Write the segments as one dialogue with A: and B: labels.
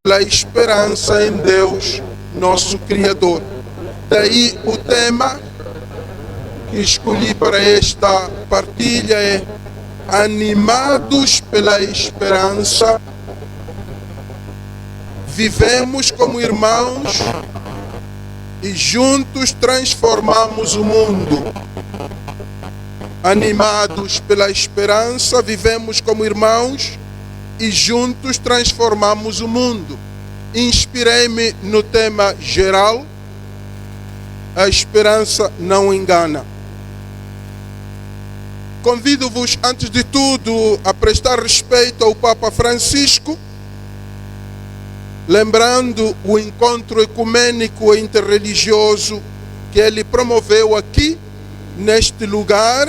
A: pela esperança em Deus, nosso Criador. Daí o tema que escolhi para esta partilha é: animados pela esperança, vivemos como irmãos e juntos transformamos o mundo. Animados pela esperança, vivemos como irmãos e juntos transformamos o mundo. Inspirei-me no tema geral: a esperança não engana. Convido-vos, antes de tudo, a prestar respeito ao Papa Francisco, lembrando o encontro ecumênico e interreligioso que ele promoveu aqui, neste lugar.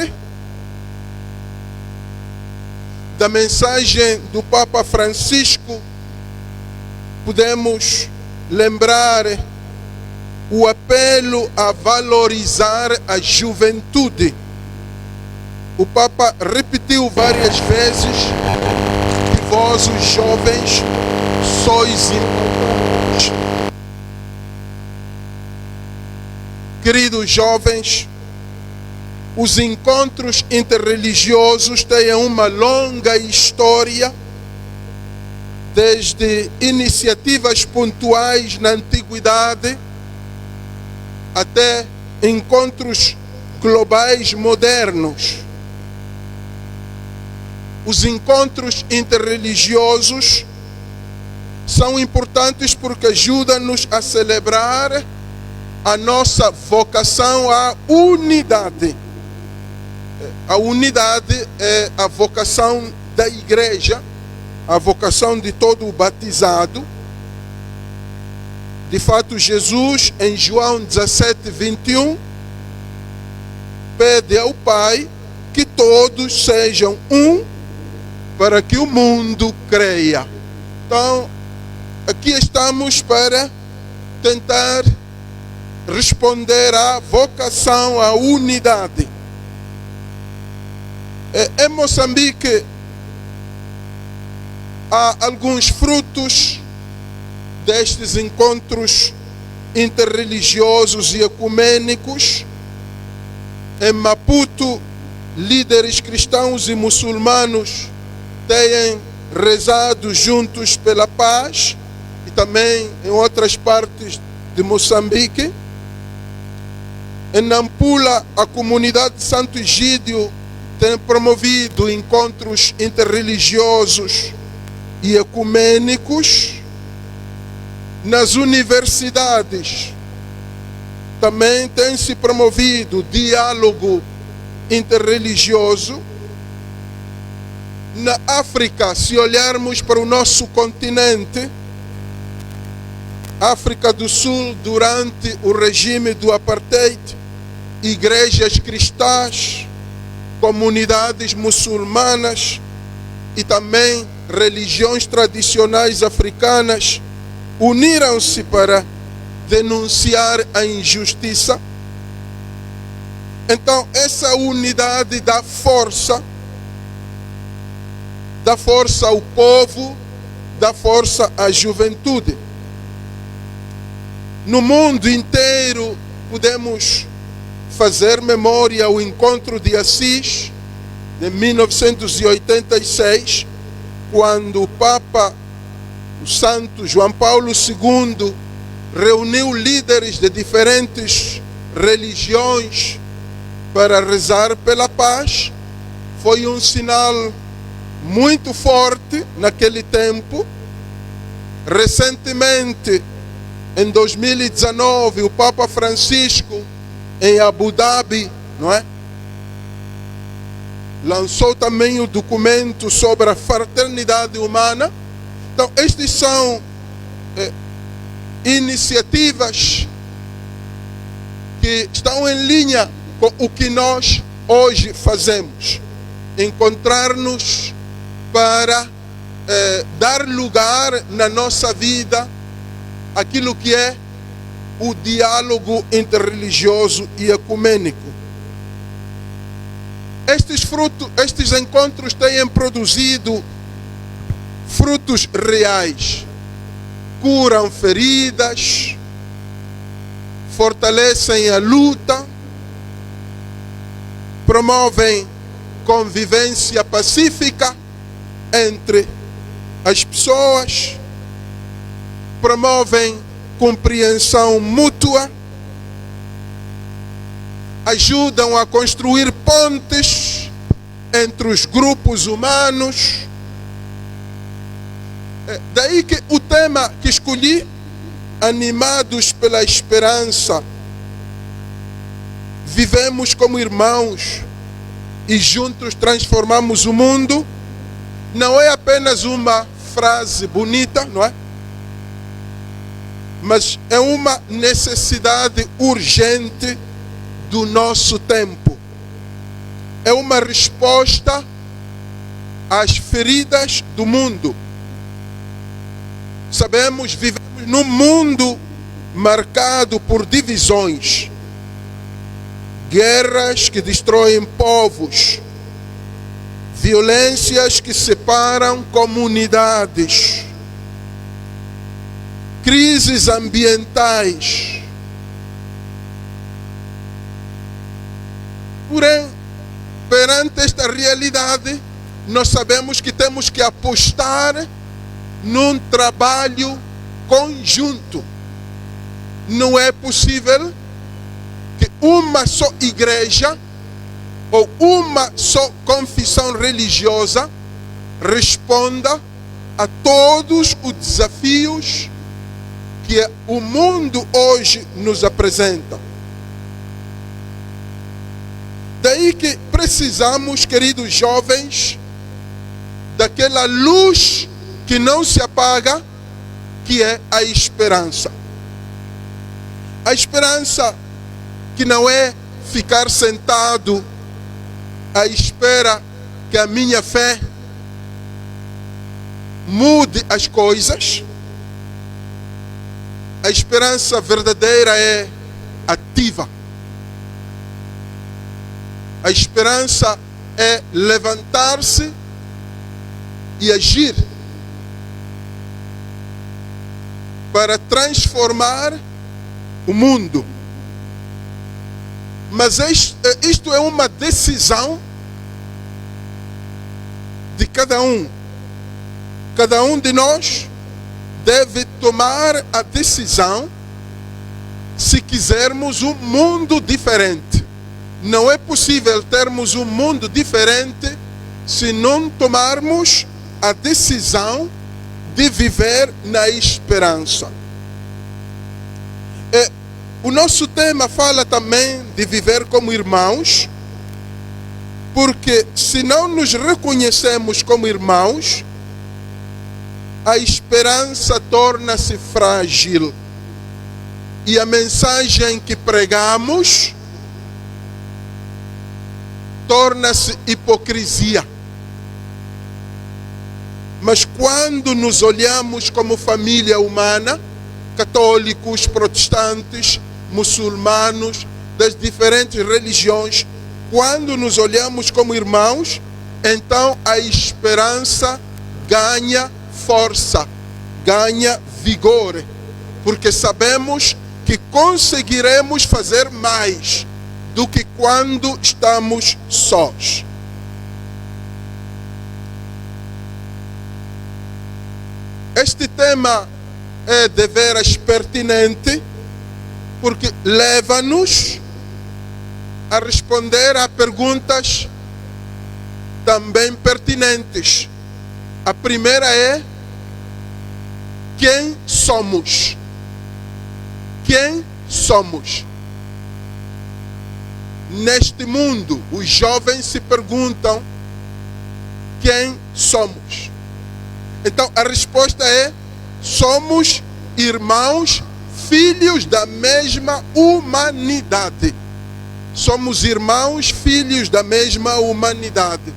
A: Da mensagem do Papa Francisco, podemos lembrar o apelo a valorizar a juventude. O Papa repetiu várias vezes que vós, os jovens, sois importantes. Queridos jovens, os encontros interreligiosos têm uma longa história, desde iniciativas pontuais na antiguidade até encontros globais modernos. Os encontros interreligiosos são importantes porque ajudam-nos a celebrar a nossa vocação à unidade. A unidade é a vocação da igreja, a vocação de todo o batizado. De fato, Jesus, em João 17, 21, pede ao Pai que todos sejam um, para que o mundo creia. Então, aqui estamos para tentar responder à vocação à unidade. Em Moçambique há alguns frutos destes encontros interreligiosos e ecumênicos. Em Maputo, líderes cristãos e muçulmanos têm rezado juntos pela paz, e também em outras partes de Moçambique. Em Nampula, a comunidade de Santo Egídio tem promovido encontros interreligiosos e ecumênicos. Nas universidades também tem se promovido diálogo interreligioso. Na África, se olharmos para o nosso continente, África do Sul, durante o regime do apartheid, igrejas cristãs, comunidades muçulmanas e também religiões tradicionais africanas uniram-se para denunciar a injustiça. Então, essa unidade dá força ao povo, dá força à juventude. No mundo inteiro, podemos fazer memória ao encontro de Assis, de 1986, quando o Papa, o Santo João Paulo II, reuniu líderes de diferentes religiões para rezar pela paz. Foi um sinal muito forte naquele tempo. Recentemente, em 2019, o Papa Francisco, em Abu Dhabi, não é? Lançou também o documento sobre a fraternidade humana. Então, estas são iniciativas que estão em linha com o que nós hoje fazemos. Encontrar-nos para dar lugar na nossa vida aquilo que é o diálogo interreligioso e ecumênico. Estes encontros têm produzido frutos reais. curam feridas, fortalecem a luta, promovem convivência pacífica entre as pessoas, promovem compreensão mútua, ajudam a construir pontes entre os grupos humanos. Daí que o tema que escolhi, animados pela esperança, vivemos como irmãos e juntos transformamos o mundo, não é apenas uma frase bonita, não é? Mas é uma necessidade urgente do nosso tempo. É uma resposta às feridas do mundo. Sabemos, vivemos num mundo marcado por divisões, guerras que destroem povos, violências que separam comunidades, crises ambientais. Porém, perante esta realidade, nós sabemos que temos que apostar num trabalho conjunto. Não é possível que uma só igreja ou uma só confissão religiosa responda a todos os desafios que o mundo hoje nos apresenta. Daí que precisamos, queridos jovens, daquela luz que não se apaga, que é a esperança. A esperança que não é ficar sentado à espera que a minha fé mude as coisas. A esperança verdadeira é ativa. A esperança é levantar-se e agir para transformar o mundo. Mas isto é uma decisão de cada um. Cada um de nós deve tomar a decisão se quisermos um mundo diferente. Não é possível termos um mundo diferente se não tomarmos a decisão de viver na esperança. O nosso tema fala também de viver como irmãos, porque se não nos reconhecemos como irmãos, a esperança torna-se frágil e a mensagem que pregamos torna-se hipocrisia. Mas quando nos olhamos como família humana, católicos, protestantes, muçulmanos, das diferentes religiões, quando nos olhamos como irmãos, então a esperança ganha força, ganha vigor, porque sabemos que conseguiremos fazer mais do que quando estamos sós. Este tema é deveras pertinente, porque leva-nos a responder a perguntas também pertinentes. A primeira é: quem somos? Quem somos? Neste mundo, os jovens se perguntam: quem somos? Então a resposta é: somos irmãos, filhos da mesma humanidade. Somos irmãos, filhos da mesma humanidade.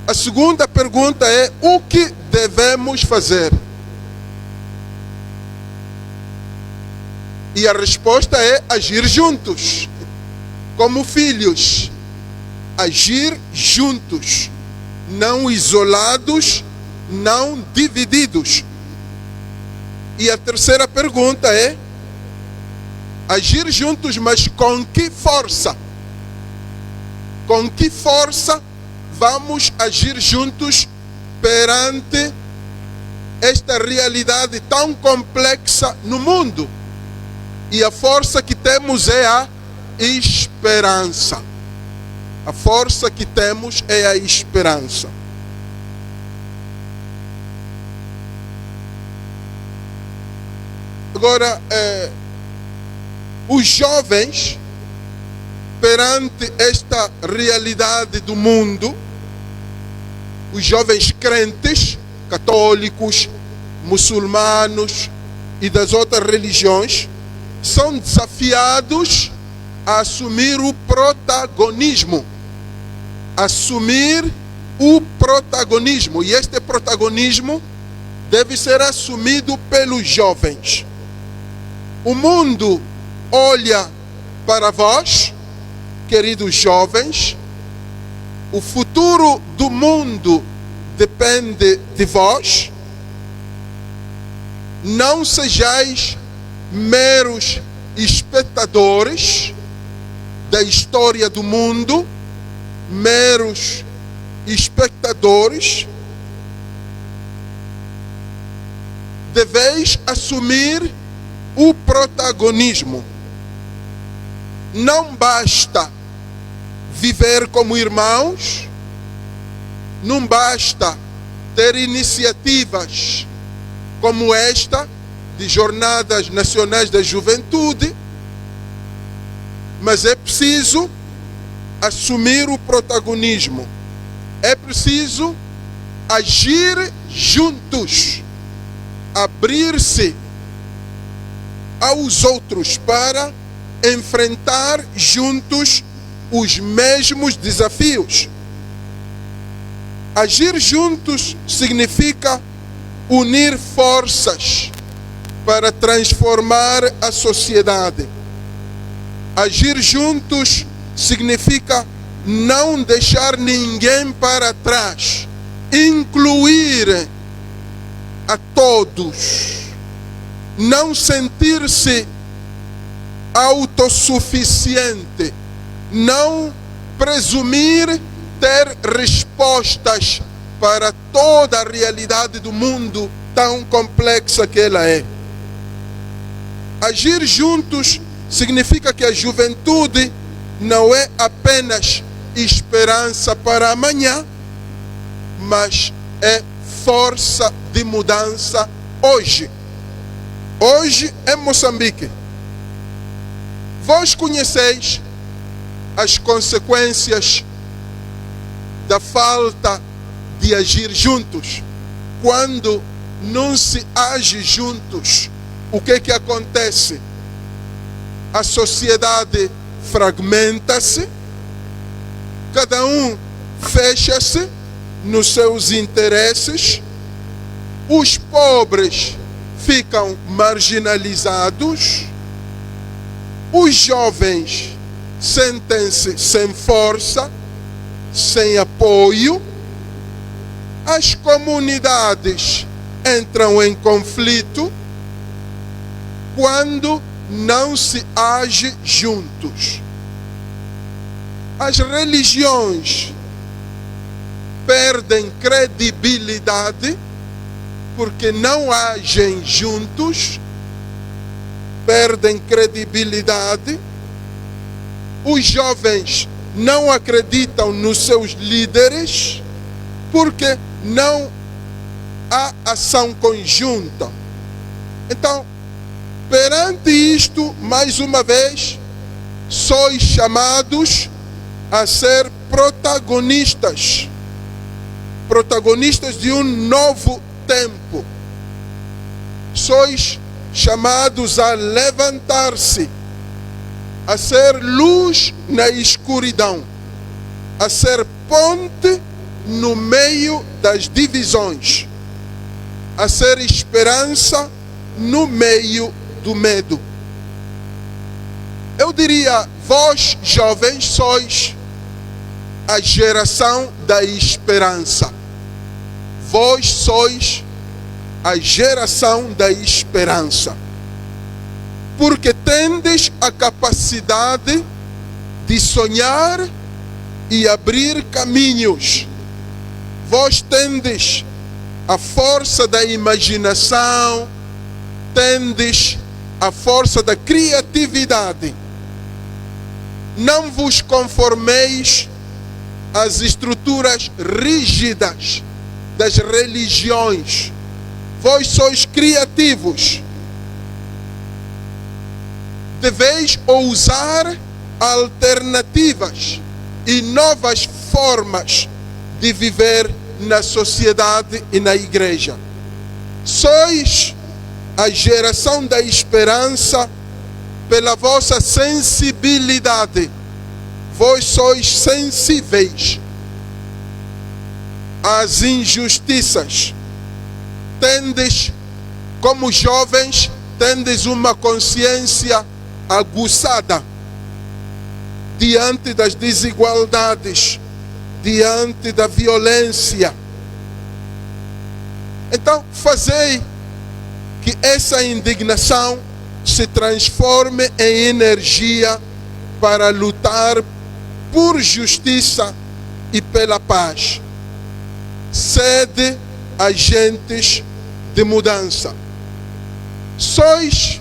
A: A segunda pergunta é: o que devemos fazer? E a resposta é: agir juntos, como filhos. Agir juntos, não isolados, não divididos. E a terceira pergunta é: agir juntos, mas com que força? Com que força vamos agir juntos perante esta realidade tão complexa no mundo? E a força que temos é a esperança. A força que temos é a esperança. Agora, os jovens, perante esta realidade do mundo, os jovens crentes, católicos, muçulmanos e das outras religiões, são desafiados a assumir o protagonismo. Assumir o protagonismo. E este protagonismo deve ser assumido pelos jovens. O mundo olha para vós, queridos jovens. O futuro do mundo depende de vós. Não sejais meros espectadores da história do mundo, meros espectadores. Deveis assumir o protagonismo. Não basta viver como irmãos, não basta ter iniciativas como esta, de jornadas nacionais da juventude, mas é preciso assumir o protagonismo. É preciso agir juntos, abrir-se aos outros para enfrentar juntos os mesmos desafios. Agir juntos significa unir forças para transformar a sociedade. Agir juntos significa não deixar ninguém para trás, incluir a todos, não sentir-se autossuficiente, não presumir ter respostas para toda a realidade do mundo tão complexa que ela é. Agir juntos significa que a juventude não é apenas esperança para amanhã, mas é força de mudança hoje. Hoje em Moçambique. Vós conheceis as consequências da falta de agir juntos. Quando não se age juntos, o que acontece? A sociedade fragmenta-se, cada um fecha-se nos seus interesses, os pobres ficam marginalizados, os jovens sentem-se sem força, sem apoio, as comunidades entram em conflito quando não se age juntos. As religiões perdem credibilidade porque não agem juntos, perdem credibilidade. Os jovens não acreditam nos seus líderes porque não há ação conjunta. Então, perante isto, mais uma vez, sois chamados a ser protagonistas, protagonistas de um novo tempo. Sois chamados a levantar-se, a ser luz na escuridão, a ser ponte no meio das divisões, a ser esperança no meio do medo. Eu diria, vós jovens sois a geração da esperança. Vós sois a geração da esperança. Porque tendes a capacidade de sonhar e abrir caminhos. Vós tendes a força da imaginação, tendes a força da criatividade. Não vos conformeis às estruturas rígidas das religiões. Vós sois criativos. Deveis ousar alternativas e novas formas de viver na sociedade e na igreja. Sois a geração da esperança pela vossa sensibilidade. Vós sois sensíveis às injustiças. Tendes, como jovens, tendes uma consciência aguçada diante das desigualdades, diante da violência. Então, fazei que essa indignação se transforme em energia para lutar por justiça e pela paz. Sede agentes de mudança. Sois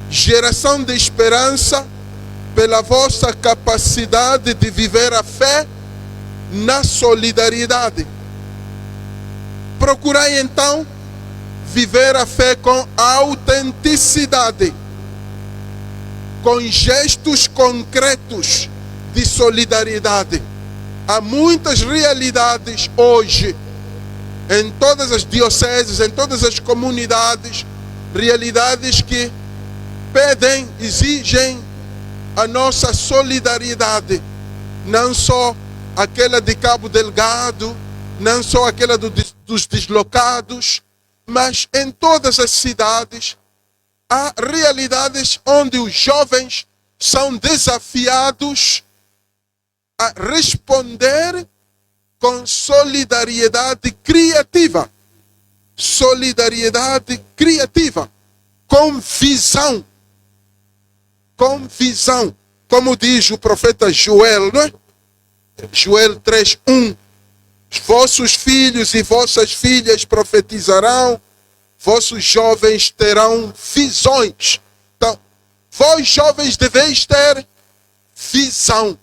A: geração de esperança pela vossa capacidade de viver a fé na solidariedade. Procurai então viver a fé com autenticidade, com gestos concretos de solidariedade. Há muitas realidades hoje, em todas as dioceses, em todas as comunidades, realidades que pedem, exigem a nossa solidariedade. Não só aquela de Cabo Delgado, não só aquela dos deslocados, mas em todas as cidades há realidades onde os jovens são desafiados a responder com solidariedade criativa. Solidariedade criativa, com visão. Com visão. Como diz o profeta Joel, não é? Joel 3:1. Vossos filhos e vossas filhas profetizarão, vossos jovens terão visões. Então, vós jovens deveis ter visão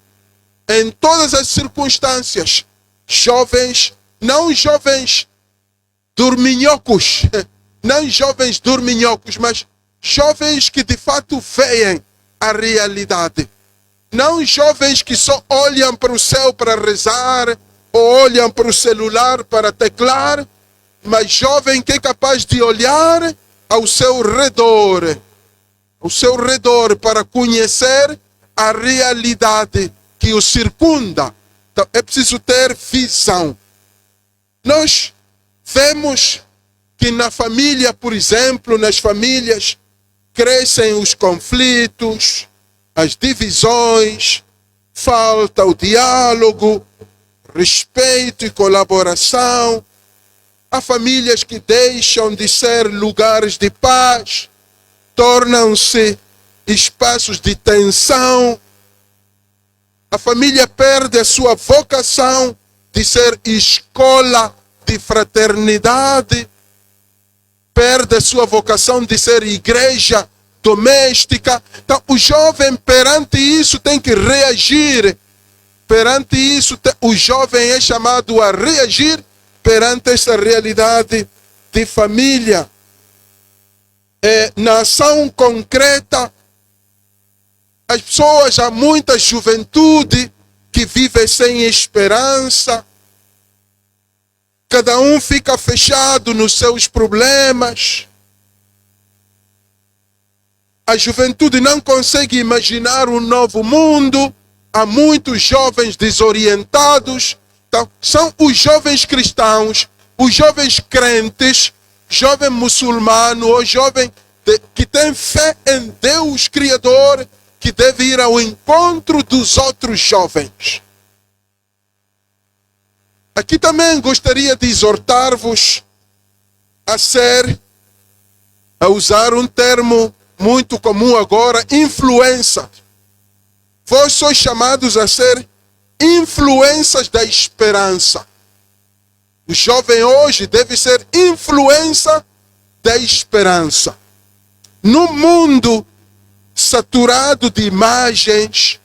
A: em todas as circunstâncias. Jovens, não jovens dorminhocos, não jovens dorminhocos, mas jovens que de fato veem a realidade. Não jovens que só olham para o céu para rezar, ou olham para o celular para teclar, mas jovem que é capaz de olhar ao seu redor para conhecer a realidade que o circunda. Então é preciso ter visão. Nós vemos que na família, por exemplo, nas famílias crescem os conflitos, as divisões, falta o diálogo, respeito e colaboração. Há famílias que deixam de ser lugares de paz, tornam-se espaços de tensão. A família perde a sua vocação de ser escola de fraternidade, perde a sua vocação de ser igreja doméstica. Então, o jovem perante isso tem que reagir. Perante isso, o jovem é chamado a reagir perante essa realidade de família. Na ação concreta, as pessoas, há muita juventude que vive sem esperança. Cada um fica fechado nos seus problemas. A juventude não consegue imaginar um novo mundo. Há muitos jovens desorientados. Então, são os jovens cristãos, os jovens crentes, jovem muçulmano ou jovem que tem fé em Deus Criador, que deve ir ao encontro dos outros jovens. Aqui também gostaria de exortar-vos a usar um termo muito comum agora, influência. Vós sois chamados a ser influências da esperança. O jovem hoje deve ser influência da esperança. No mundo saturado de imagens,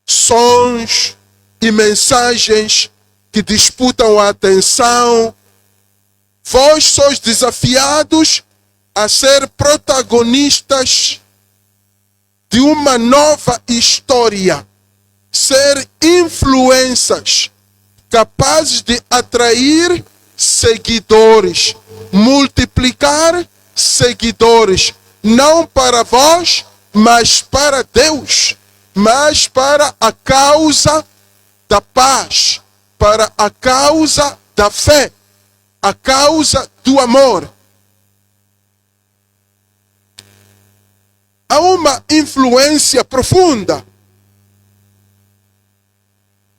A: sons e mensagens que disputam a atenção, vós sois desafiados a ser protagonistas de uma nova história, ser influências capazes de atrair seguidores, multiplicar seguidores, não para vós, mas para Deus, mas para a causa da paz, para a causa da fé, a causa do amor. Há uma influência profunda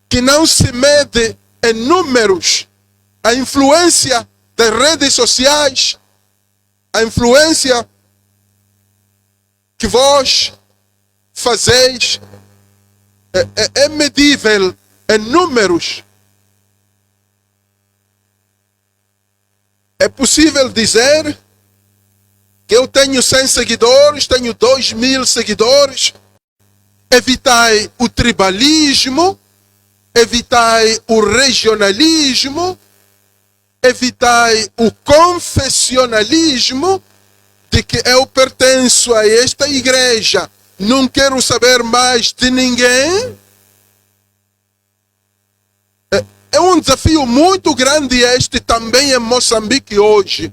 A: que não se mede em números. A influência das redes sociais, a influência que vós fazeis é medível em números. É possível dizer que eu tenho 100 seguidores, tenho 2.000 seguidores. Evitai o tribalismo, evitai o regionalismo, evitai o confessionalismo de que eu pertenço a esta igreja, não quero saber mais de ninguém. É um desafio muito grande este também em Moçambique hoje.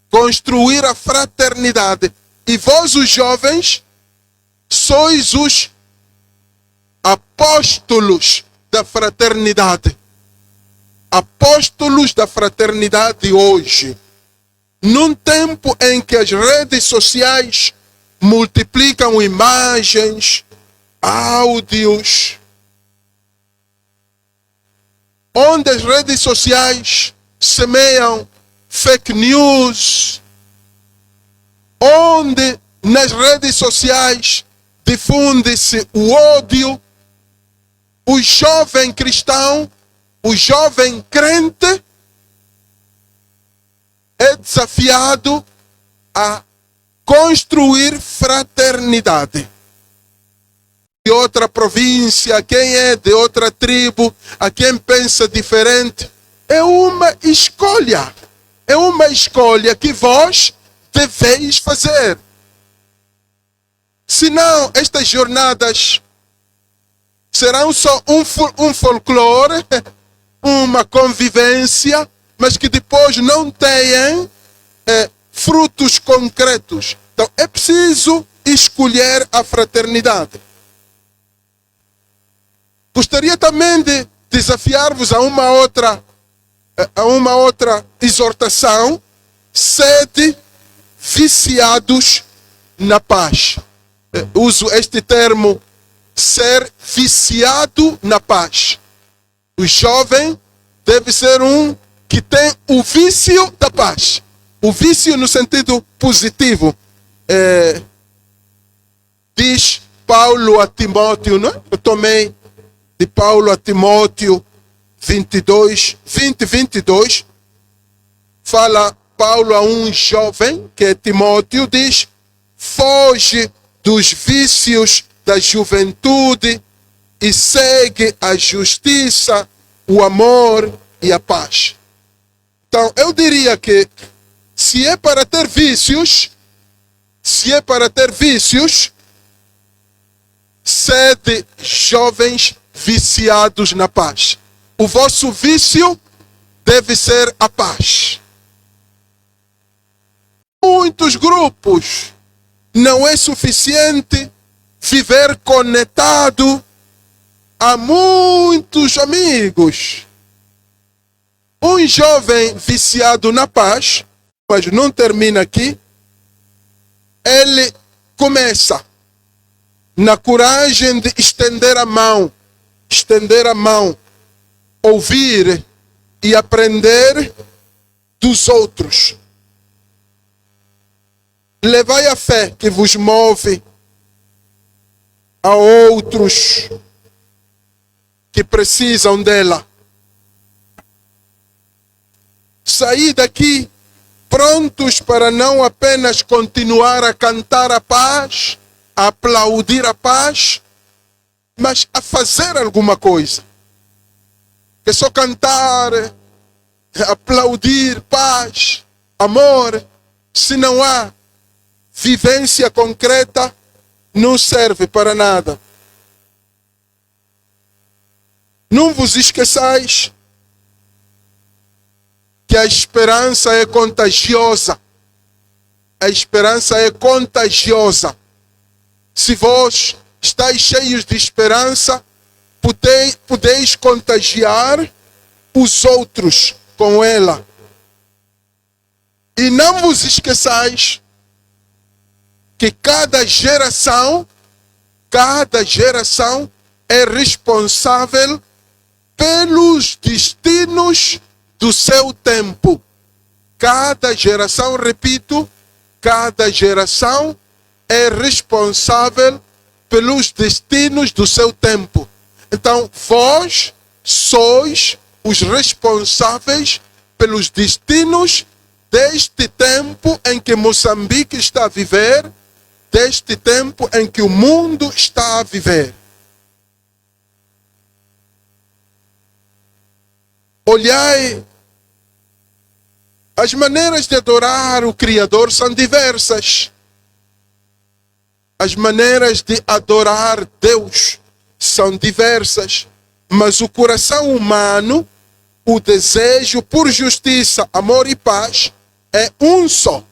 A: Construir a fraternidade. E vós, os jovens, sois os apóstolos da fraternidade. Apóstolos da fraternidade hoje. Num tempo em que as redes sociais multiplicam imagens, áudios, onde as redes sociais semeiam fake news, onde nas redes sociais difunde-se o ódio, o jovem cristão, o jovem crente é desafiado a construir fraternidade. De outra província, quem é de outra tribo, a quem pensa diferente, é uma escolha. É uma escolha que vós deveis fazer. Senão, estas jornadas serão só um folclore, uma convivência, mas que depois não tenham frutos concretos. Então, é preciso escolher a fraternidade. Gostaria também de desafiar-vos a uma outra exortação: sede viciados na paz. Uso este termo, ser viciado na paz. O jovem deve ser um que tem o vício da paz. O vício no sentido positivo. Diz Paulo a Timóteo, não é? Eu tomei de Paulo a Timóteo 20:22, fala Paulo a um jovem, que é Timóteo, diz: foge dos vícios da juventude e segue a justiça, o amor e a paz. Então, eu diria que se é para ter vícios, sede jovens viciados na paz. O vosso vício deve ser a paz. Muitos grupos, não é suficiente viver conectado a muitos amigos. Um jovem viciado na paz, mas não termina aqui, ele começa na coragem de estender a mão, ouvir e aprender dos outros. levai a fé que vos move a outros que precisam dela. Saí daqui prontos para não apenas continuar a cantar a paz, a aplaudir a paz, mas a fazer alguma coisa. Que só cantar, aplaudir paz, amor, se não há vivência concreta, não serve para nada. Não vos esqueçais que a esperança é contagiosa. A esperança é contagiosa. Se vós estáis cheios de esperança, podeis contagiar os outros com ela. E não vos esqueçais que cada geração é responsável pelos destinos do seu tempo. Cada geração, repito, cada geração é responsável pelos destinos do seu tempo. Então, vós sois os responsáveis pelos destinos deste tempo em que Moçambique está a viver, deste tempo em que o mundo está a viver. Olhai, as maneiras de adorar o Criador são diversas. As maneiras de adorar Deus são diversas. Mas o coração humano, o desejo por justiça, amor e paz, é um só.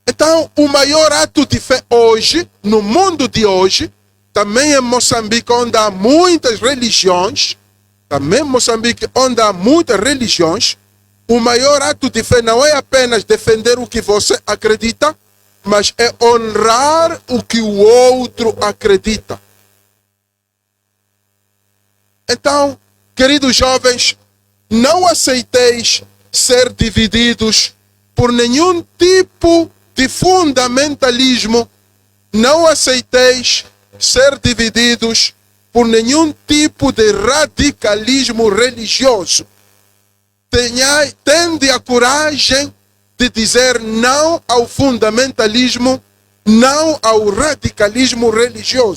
A: Então, o maior ato de fé hoje, no mundo de hoje, também em Moçambique, onde há muitas religiões, o maior ato de fé não é apenas defender o que você acredita, mas é honrar o que o outro acredita. Então, queridos jovens, não aceiteis ser divididos por nenhum tipo de fundamentalismo. Não aceiteis ser divididos por nenhum tipo de radicalismo religioso. Tende a coragem de dizer não ao fundamentalismo, não ao radicalismo religioso.